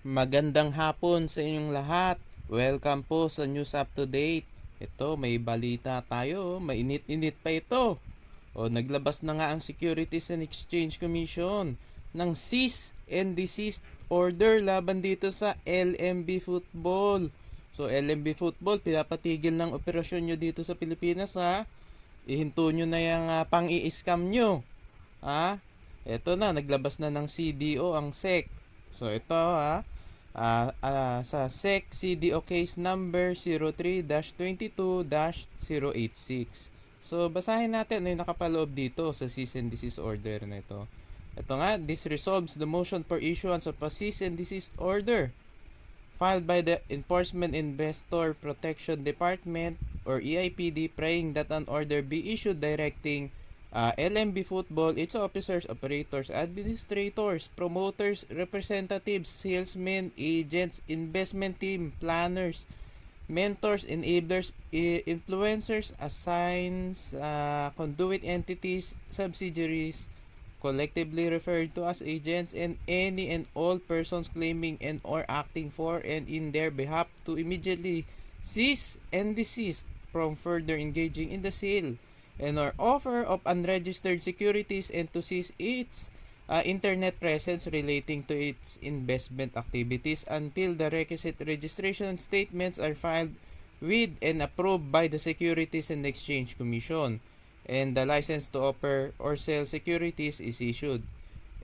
Magandang hapon sa inyong lahat. Welcome po sa News Up to Date. Ito, may balita tayo. Mainit-init pa ito. Naglabas na nga ang Securities and Exchange Commission ng Cease and Desist Order laban dito sa LMB Football. So, LMB Football, pinapatigil ng operasyon nyo dito sa Pilipinas, ha? Ihinto nyo na yung pang-i-scam nyo. Ha? Ito na, naglabas na ng CDO ang SEC. So, ito sa SEC CDO case number 03-22-086. So, basahin natin ano yung nakapaloob dito sa Cease and Desist Order na ito. Ito nga, this resolves the motion for issuance of a Cease and Desist Order filed by the Enforcement Investor Protection Department or EIPD, praying that an order be issued directing LMB Football, its officers, operators, administrators, promoters, representatives, salesmen, agents, investment team, planners, mentors, enablers, influencers, assigns, conduit entities, subsidiaries, collectively referred to as agents, and any and all persons claiming and or acting for and in their behalf to immediately cease and desist from further engaging in the sale and or offer of unregistered securities and to cease its internet presence relating to its investment activities until the requisite registration statements are filed with and approved by the Securities and Exchange Commission, and the license to offer or sell securities is issued,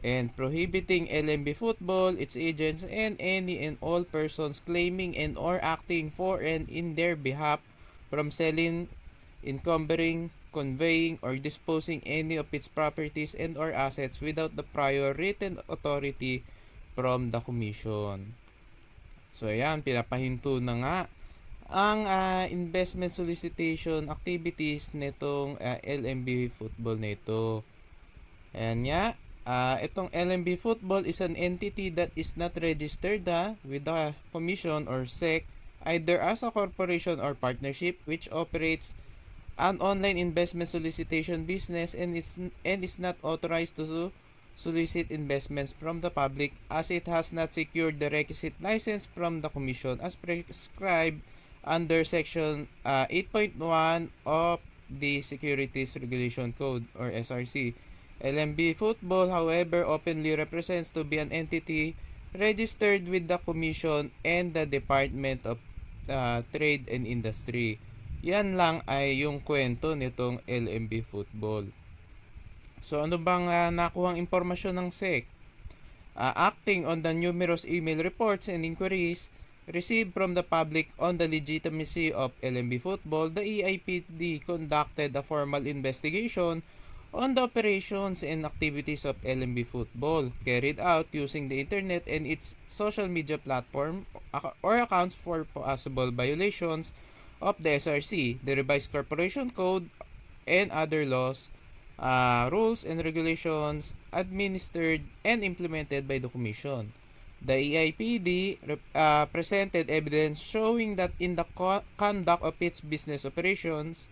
and prohibiting LMB Football, its agents, and any and all persons claiming and or acting for and in their behalf from selling, encumbering, conveying, or disposing any of its properties and or assets without the prior written authority from the Commission. So ayan, pinapahinto na nga ang investment solicitation activities nitong LMB Football nito. Ayan nga, itong LMB Football is an entity that is not registered with the Commission or SEC, either as a corporation or partnership, which operates an online investment solicitation business and is not authorized to solicit investments from the public, as it has not secured the requisite license from the Commission as prescribed under Section 8.1 of the Securities Regulation Code or SRC. LMB Football, however, openly represents to be an entity registered with the Commission and the Department of Trade and Industry. Yan lang ay yung kwento nitong LMB Football. So ano bang nakuhang impormasyon ng SEC? Acting on the numerous email reports and inquiries received from the public on the legitimacy of LMB Football, the EIPD conducted a formal investigation on the operations and activities of LMB Football, carried out using the internet and its social media platform or accounts for possible violations of the SRC, the Revised Corporation Code, and other laws, rules, and regulations administered and implemented by the Commission. The EIPD presented evidence showing that in the conduct of its business operations,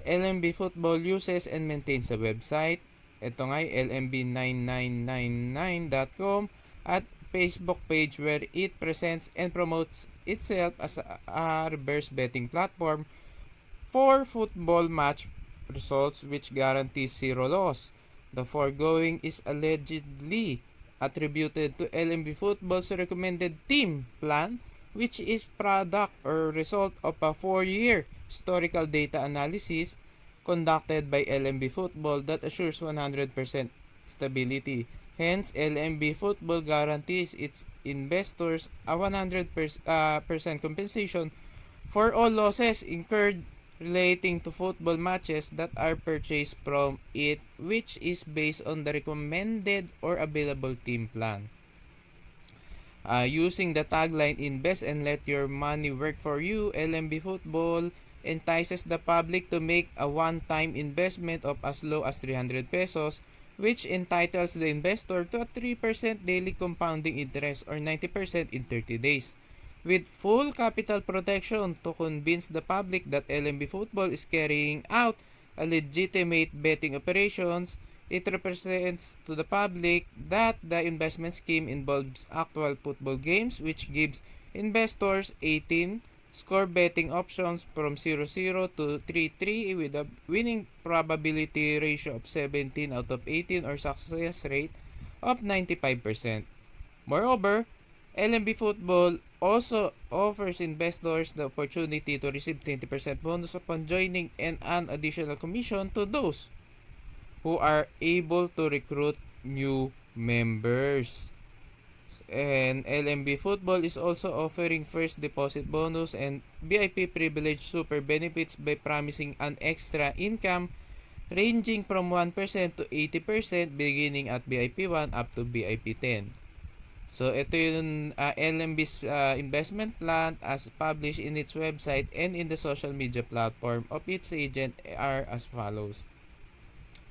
LMB Football uses and maintains a website. Ito nga lmb9999.com at Facebook page where it presents and promotes itself as a reverse betting platform for football match results which guarantees zero loss. The foregoing is allegedly attributed to LMB Football's recommended team plan, which is product or result of a 4-year historical data analysis conducted by LMB Football that assures 100% stability. Hence, LMB Football guarantees its investors a 100% compensation for all losses incurred relating to football matches that are purchased from it, which is based on the recommended or available team plan. Using the tagline "Invest and let your money work for you," LMB Football entices the public to make a one-time investment of as low as 300 pesos, which entitles the investor to a 3% daily compounding interest or 90% in 30 days, with full capital protection to convince the public that LMB Football is carrying out a legitimate betting operations. It represents to the public that the investment scheme involves actual football games, which gives investors 18 score betting options from 0-0 to 3-3 with a winning probability ratio of 17 out of 18 or success rate of 95%. Moreover, LMB Football also offers investors the opportunity to receive 20% bonus upon joining and an additional commission to those who are able to recruit new members. And LMB Football is also offering first deposit bonus and VIP privilege super benefits by promising an extra income ranging from 1% to 80% beginning at VIP 1 up to VIP 10. So ito yung LMB's investment plan as published in its website and in the social media platform of its agent are as follows.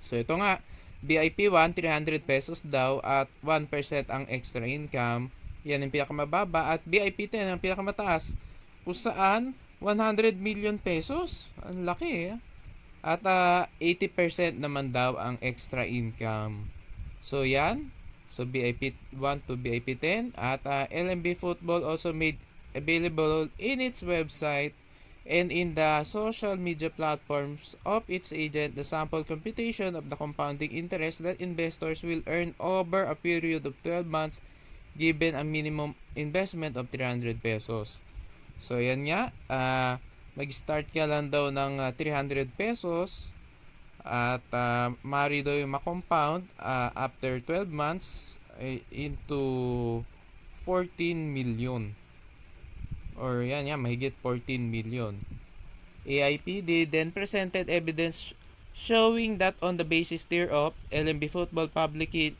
So ito nga, VIP 1, 300 pesos daw at 1% ang extra income. Yan ang pinakamababa. At VIP 10 ang pinakamataas. Kung saan, 100 million pesos. Ang laki eh. At 80% naman daw ang extra income. So yan. So VIP 1 to VIP 10. At LMB Football also made available in its website and in the social media platforms of its agent the sample computation of the compounding interest that investors will earn over a period of 12 months given a minimum investment of 300 pesos. So yan nga, mag-start ka lang daw ng 300 pesos at maaari daw yung ma-compound after 12 months into 14 million. Or yan, mahigit 14 million. AIPD then presented evidence showing that on the basis thereof, LMB Football publicly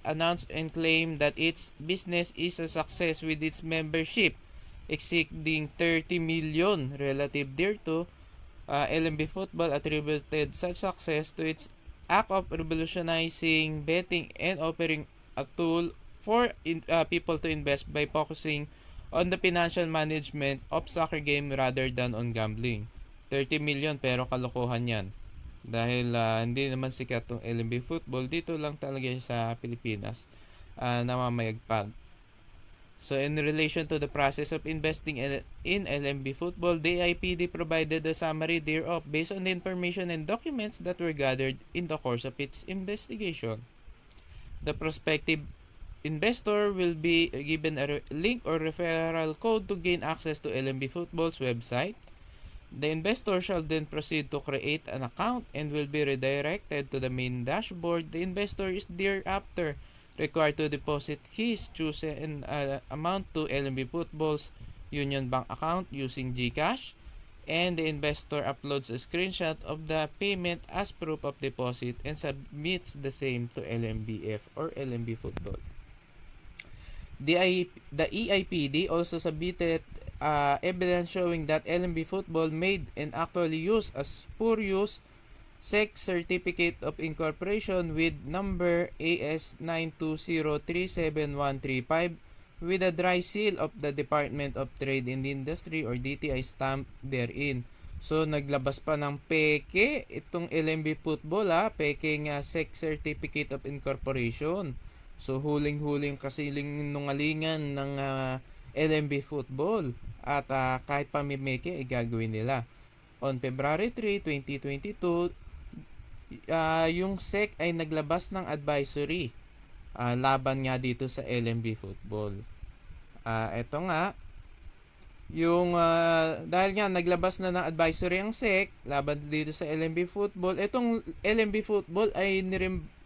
announced and claimed that its business is a success with its membership exceeding 30 million relative thereto. LMB Football attributed such success to its act of revolutionizing betting and offering a tool for people to invest by focusing on the financial management of soccer game rather than on gambling. 30 million pero kalokohan yan. Dahil hindi naman sikat tong LMB Football, dito lang talaga sa Pilipinas namamayagpag. So in relation to the process of investing in LMB Football, the IPD provided a summary thereof based on the information and documents that were gathered in the course of its investigation. The prospective investor will be given a link or referral code to gain access to LMB Football's website. The investor shall then proceed to create an account and will be redirected to the main dashboard. The investor is thereafter required to deposit his chosen amount to LMB Football's Union Bank account using GCash, and the investor uploads a screenshot of the payment as proof of deposit and submits the same to LMBF or LMB Football. The EIPD also submitted evidence showing that LMB Football made and actually used a spurious SEC Certificate of Incorporation with number AS9203713 with a dry seal of the Department of Trade and Industry or DTI stamp therein. So naglabas pa ng peke itong LMB Football peke nga SEC Certificate of Incorporation. So huling-huling kasiling nungalingan ng LMB Football at kahit pamimeke gagawin nila. On February 3, 2022, yung SEC ay naglabas ng advisory laban nga dito sa LMB Football. Ito nga, yung dahil nga naglabas na ng advisory ang SEC laban dito sa LMB Football, itong LMB Football ay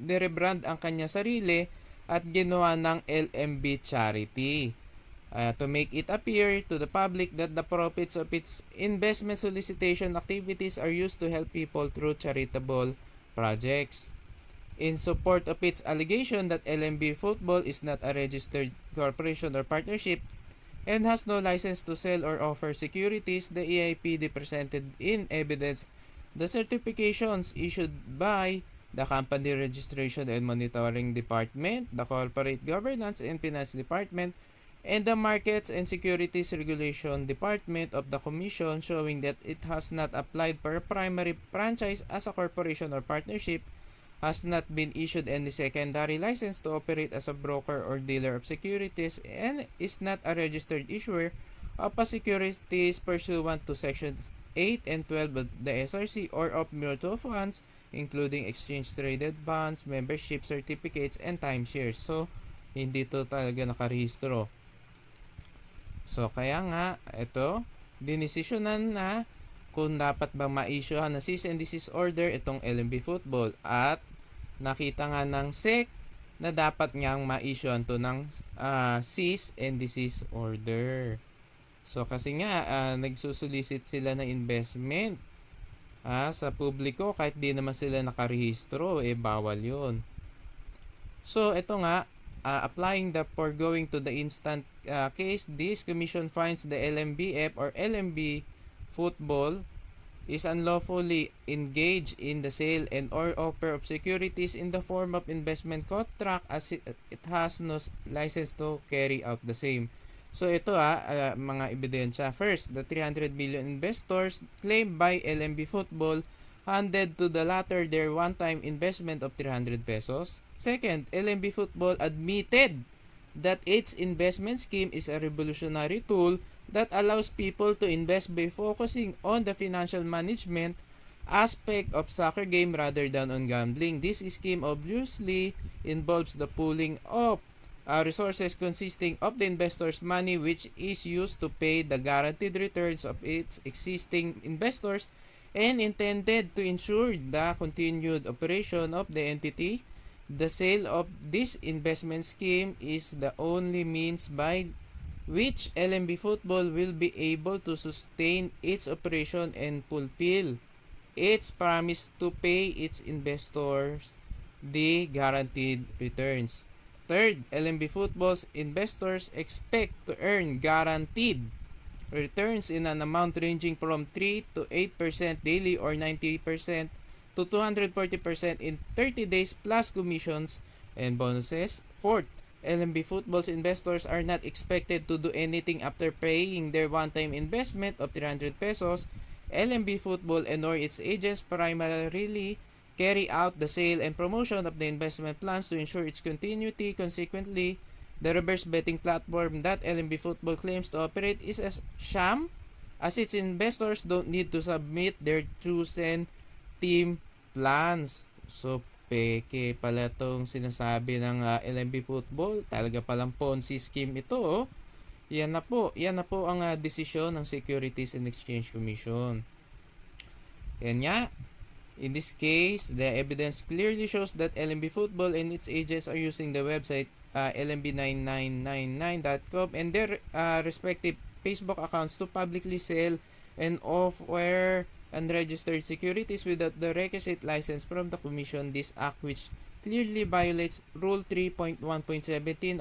nirebrand ang kanya sarili at ginawa ng LMB Charity to make it appear to the public that the profits of its investment solicitation activities are used to help people through charitable projects. In support of its allegation that LMB Football is not a registered corporation or partnership and has no license to sell or offer securities, the EIPD presented in evidence the certifications issued by the Company Registration and Monitoring Department, the Corporate Governance and Finance Department, and the Markets and Securities Regulation Department of the Commission, showing that it has not applied for a primary franchise as a corporation or partnership, has not been issued any secondary license to operate as a broker or dealer of securities, and is not a registered issuer of a securities pursuant to Sections 8 and 12 of the SRC or of mutual funds, including exchange-traded bonds, membership certificates, and timeshares. So, hindi to talaga nakarehistro. So, kaya nga, ito, dinesisyonan na kung dapat bang ma-issuehan ng Cease and Desist Order itong LMB Football. At nakita nga ng SEC na dapat ngang ma-issuehan to ng Cease and Desist Order. So, kasi nga, nagsusulisit sila ng investment sa publiko kahit di naman sila nakarehistro, bawal yun. So, ito nga, applying the foregoing to the instant case, this commission finds the LMBF or LMB Football is unlawfully engaged in the sale and or offer of securities in the form of investment contract as it has no license to carry out the same. So ito mga ebidensya. First, the 300 million investors claimed by LMB Football handed to the latter their one-time investment of 300 pesos. Second, LMB Football admitted that its investment scheme is a revolutionary tool that allows people to invest by focusing on the financial management aspect of soccer game rather than on gambling. This scheme obviously involves the pooling of resources consisting of the investor's money, which is used to pay the guaranteed returns of its existing investors and intended to ensure the continued operation of the entity. The sale of this investment scheme is the only means by which LMB Football will be able to sustain its operation and fulfill its promise to pay its investors the guaranteed returns. Third, LMB Football's investors expect to earn guaranteed returns in an amount ranging from 3 to 8% daily or 90% to 240% in 30 days plus commissions and bonuses. Fourth, LMB Football's investors are not expected to do anything after paying their one-time investment of 300 pesos. LMB Football and or its agents primarily carry out the sale and promotion of the investment plans to ensure its continuity. Consequently, the reverse betting platform that LMB Football claims to operate is a sham, as its investors don't need to submit their chosen team plans. So, peke pala tong sinasabi ng LMB Football. Talaga palang Ponzi scheme ito. Yan na po ang desisyon ng Securities and Exchange Commission. Yan nga. In this case, the evidence clearly shows that LMB Football and its agents are using the website lmb9999.com and their respective Facebook accounts to publicly sell and offer unregistered securities without the requisite license from the Commission. This act, which clearly violates Rule 3.1.17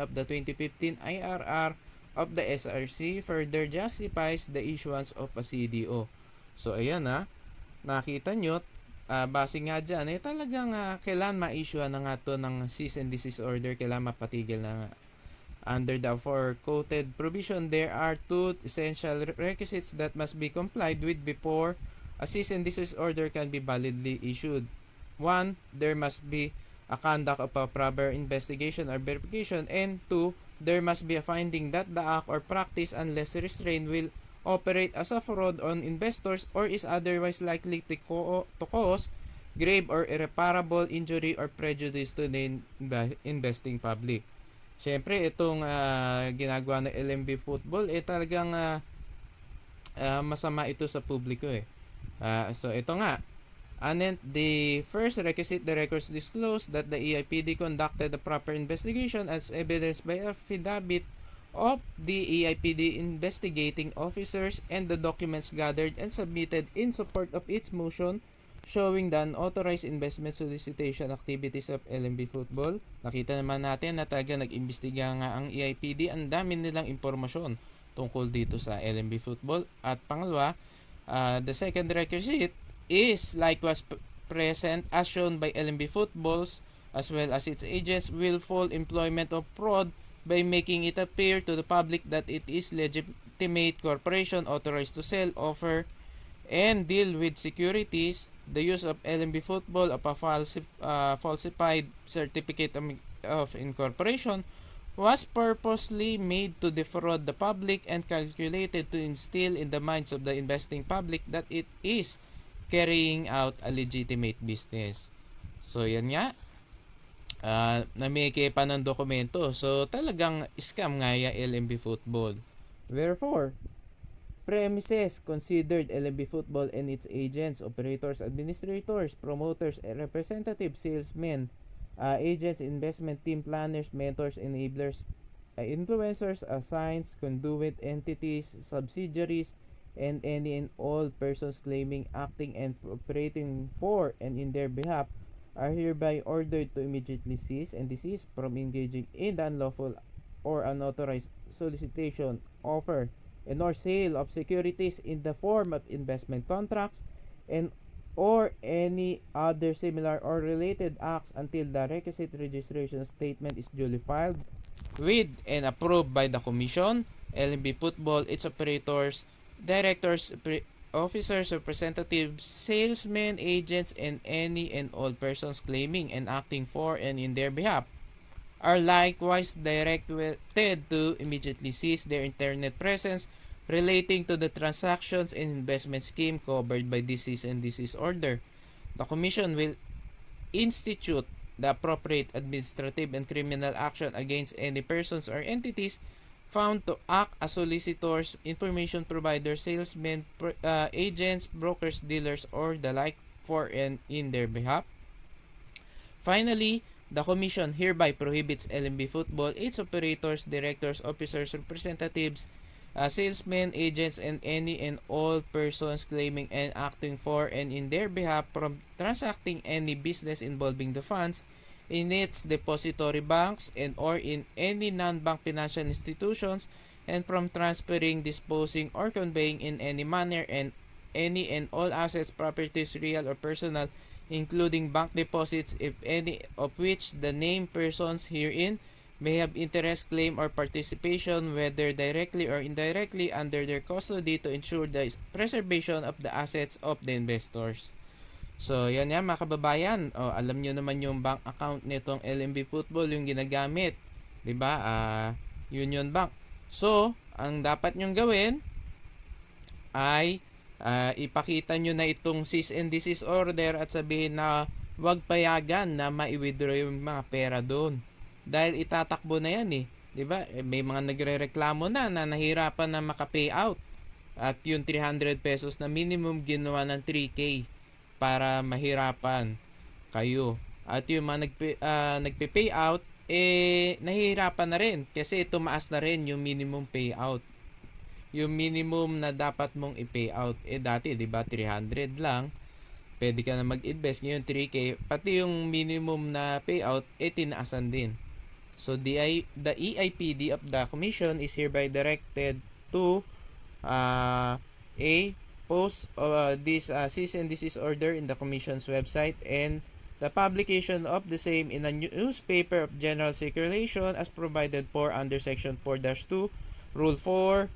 of the 2015 IRR of the SRC, further justifies the issuance of a CDO. So, ayan nakita nyo, base nga dyan, talagang kailan ma-issue na nga to ng Cease and Desist Order, kailan mapatigil na nga. Under the aforequoted provision, there are two essential requisites that must be complied with before a cease and desist order can be validly issued. 1. There must be a conduct of a proper investigation or verification, and 2. There must be a finding that the act or practice, unless restrained, will operate as a fraud on investors or is otherwise likely to cause grave or irreparable injury or prejudice to the investing public. Siyempre, itong ginagawa ng LMB Football, talagang masama ito sa publiko So ito nga, and the first requisite, the records disclose that the EIPD conducted a proper investigation as evidenced by affidavit of the EIPD investigating officers and the documents gathered and submitted in support of its motion showing the unauthorized investment solicitation activities of LMB Football. Nakita naman natin na talaga nag-imbestiga nga ang EIPD. Ang dami nilang impormasyon tungkol dito sa LMB Football. At pangalawa, the second requisite is likewise present as shown by LMB Footballs as well as its agents willful employment of fraud by making it appear to the public that it is legitimate corporation authorized to sell, offer, and deal with securities. the use of LMB Football of a falsified certificate of incorporation was purposely made to defraud the public and calculated to instill in the minds of the investing public that it is carrying out a legitimate business. So yan nga, nameke pa ng dokumento. So talagang scam nga ya LMB Football. Wherefore, premises considered LMB Football and its agents, operators, administrators, promoters, representatives, salesmen, agents, investment team, planners, mentors, enablers, influencers, assigns, conduit entities, subsidiaries, and any and all persons claiming, acting, and operating for and in their behalf are hereby ordered to immediately cease and desist from engaging in the unlawful or unauthorized solicitation, offer, and or sale of securities in the form of investment contracts and or any other similar or related acts until the requisite registration statement is duly filed with and approved by the Commission, LMB Football, its operators, directors, officers, representatives, salesmen, agents, and any and all persons claiming and acting for and in their behalf are likewise directed to immediately cease their internet presence relating to the transactions and investment scheme covered by this cease and desist order. The Commission will institute the appropriate administrative and criminal action against any persons or entities found to act as solicitors, information providers, salesmen, agents, brokers, dealers, or the like for and in their behalf. Finally, the Commission hereby prohibits LMB Football, its operators, directors, officers, representatives, salesmen, agents, and any and all persons claiming and acting for and in their behalf from transacting any business involving the funds in its depository banks and or in any non-bank financial institutions and from transferring, disposing, or conveying in any manner and any and all assets, properties, real or personal, including bank deposits, if any of which the named persons herein may have interest, claim, or participation, whether directly or indirectly, under their custody to ensure the preservation of the assets of the investors. So, yan yan mga kababayan. Alam nyo naman yung bank account nitong LMB Football, yung ginagamit. 'Di ba? Union Bank. So, ang dapat nyong gawin ay ipakita nyo na itong cease and desist order at sabihin na huwag payagan na ma-withdraw yung mga pera doon. Dahil itatakbo na yan eh. 'Di ba? May mga nagrereklamo na nahirapan na maka-payout. At yung 300 pesos na minimum ginawa ng 3K para mahirapan kayo. At yung mga nagpe-payout nahihirapan na rin kasi tumaas na rin yung minimum payout. Yung minimum na dapat mong i-payout dati 'di ba 300 lang. Pwede ka na mag-invest ngayon 3K, pati yung minimum na payout tinaasan din. So the EIPD of the Commission is hereby directed to post this cease and desist order in the Commission's website and the publication of the same in a newspaper of general circulation as provided for under Section 4-2, Rule 4,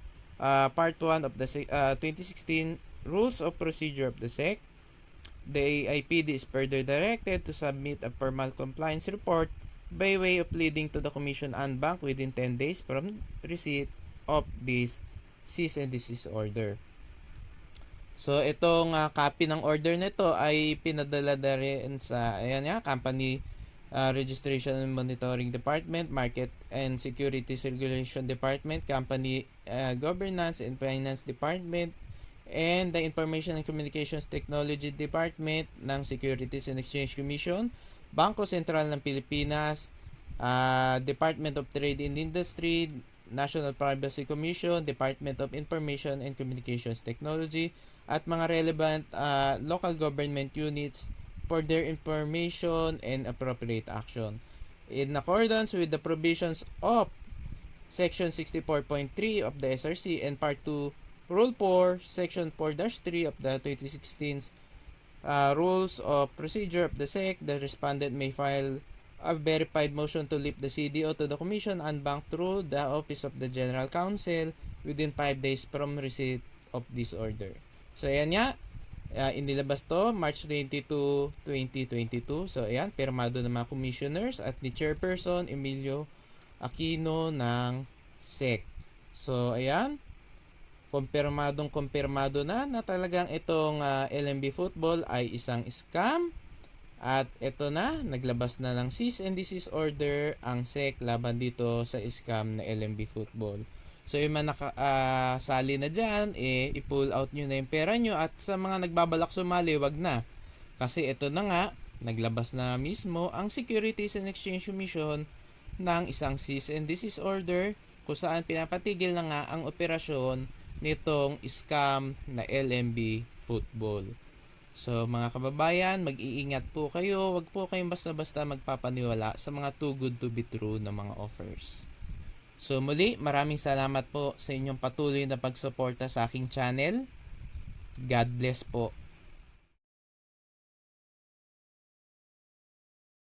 Part 1 of the 2016 Rules of Procedure of the SEC. The EIPD is further directed to submit a formal compliance report by way of leading to the Commission and Bank within 10 days from receipt of this cease and desist order. So itong copy ng order nito ay pinadala na rin sa Company Registration and Monitoring Department, Market and Securities Regulation Department, Company Governance and Finance Department, and the Information and Communications Technology Department ng Securities and Exchange Commission, Bangko Sentral ng Pilipinas, Department of Trade and Industry, National Privacy Commission, Department of Information and Communications Technology, at mga relevant local government units for their information and appropriate action. In accordance with the provisions of Section 64.3 of the SRC and Part 2, Rule 4, Section 4-3 of the 2016 Rules of Procedure of the SEC, the respondent may file a verified motion to lift the CDO to the Commission and Bank through the Office of the General Counsel within 5 days from receipt of this order. So, ayan nga. Inilabas to March 22, 2022. So ayan, pirmado ng mga commissioners at ni Chairperson Emilio Aquino ng SEC. So ayan, kumpirmado na talagang itong LMB Football ay isang scam. At ito na, naglabas na ng Cease and Desist Order ang SEC laban dito sa scam na LMB Football. So yung mga sali na dyan, i-pull out nyo na yung pera nyo, at sa mga nagbabalak sumali, wag na. Kasi ito na nga, naglabas na mismo ang Securities and Exchange Commission ng isang Cease and Desist Order kung saan pinapatigil na nga ang operasyon nitong scam na LMB Football. So mga kababayan, mag-iingat po kayo. Wag po kayong basta-basta magpapaniwala sa mga too good to be true na mga offers. So muli, maraming salamat po sa inyong patuloy na pagsuporta sa aking channel. God bless po.